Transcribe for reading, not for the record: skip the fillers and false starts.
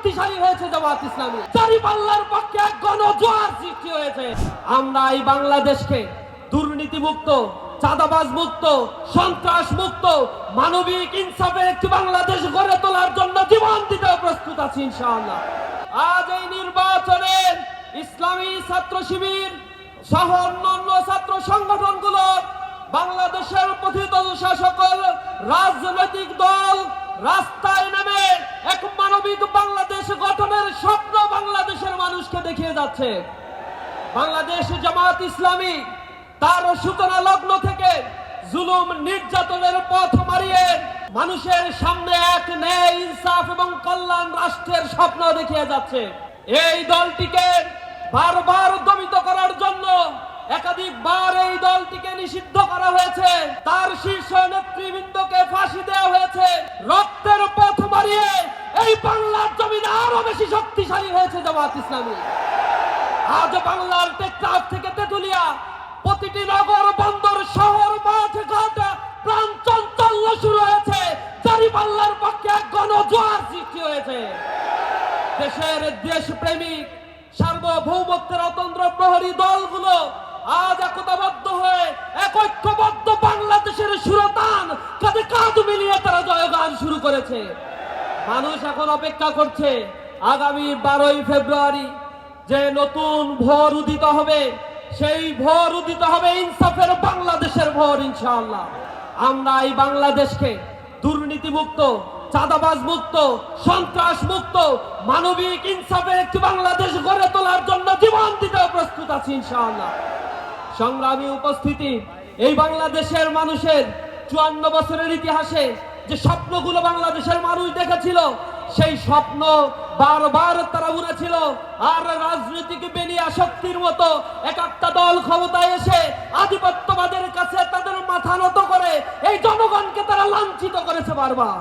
শক্তিশালী হয়েছে জামাত ইসলামী। চারিপাল্লার পক্ষে এক গণজোয়ার সৃষ্টি হয়েছে। আমরা এই বাংলাদেশকে দুর্নীতি মুক্ত, চাঁদাবাজ মুক্ত, সন্ত্রাস মুক্ত, মানবিক ইনসাফের একটি বাংলাদেশ গড়ে তোলার জন্য জীবন দিতে প্রস্তুত আছি ইনশাআল্লাহ। আজ এই নির্বাচনে ইসলামী ছাত্র শিবির সহ অন্যান্য ছাত্র সংগঠনগুলো বাংলাদেশের পথিত সকল রাজনৈতিক দল রাস্তায় নেমে এক মানবিক বাংলাদেশ গঠনের স্বপ্ন বাংলাদেশের মানুষকে দেখিয়ে যাচ্ছে। বাংলাদেশ জামাত ইসলামী তার সূচনা লগ্ন থেকে জুলুম নির্যাতনের পথ মারিয়ে মানুষের সামনে এক ন্যায় ইনসাফ এবং কল্যাণ রাষ্ট্রের স্বপ্ন দেখিয়ে যাচ্ছে। এই দলটিকে বারবার দমিত করার জন্য একাধিকবার এই দলটিকে নিষিদ্ধ করা হয়েছে, তার শীর্ষ নেতৃবৃন্দকে ফাঁসি দেওয়া হয়েছে। রক্তের পথ মারিয়ে এই বাংলার জমিনে আরো বেশি শক্তিশালী হয়েছে জামাত ইসলামী। আজ বাংলার টেকনাফ থেকে তেতুলিয়া প্রতিটি নগর বন্দর শহর মাঠ ঘাট প্রাণ চাঞ্চল্য শুরু হয়েছে। চারিপাল্লার পক্ষে এক গণজোয়ার সৃষ্টি হয়েছে। দেশের দেশপ্রেমিক সার্বভৌমত্বের অতন্ত্র প্রহরী দলগুলো আজ একতাবদ্ধ হয়ে এক ঐক্যবদ্ধ বাংলাদেশের সুরতান কাঁধে কাঁধ মিলিয়ে তারা জয়গান শুরু করেছে। মানুষ এখন অপেক্ষা করছে আগামী 12ই ফেব্রুয়ারি যে নতুন ভোর উদিত হবে, সেই ভোর উদিত হবে ইনসাফের বাংলাদেশের ভোর ইনশাআল্লাহ। আমরা এই বাংলাদেশকে দুর্নীতি মুক্ত, চাঁদাবাজ মুক্ত, সন্ত্রাস মুক্ত, মানবিক ইনসাফের একটি বাংলাদেশ গড়ে তোলার জন্য জীবন দিতে প্রস্তুত আছি ইনশাআল্লাহ। সংগ্রামী উপস্থিতি, এই বাংলাদেশের মানুষের 54 বছরের ইতিহাসে যে স্বপ্নগুলো বাংলাদেশের মানুষ দেখেছিল, সেই স্বপ্ন বারবার তারা বুনেছিল। আর রাজনৈতিক বেনিয়া শক্তির মতো এক একটা দল ক্ষমতায় এসে আধিপত্যবাদের কাছে তাদের মাথা নত করে এই জনগণকে তারা লাঞ্ছিত করেছে বারবার।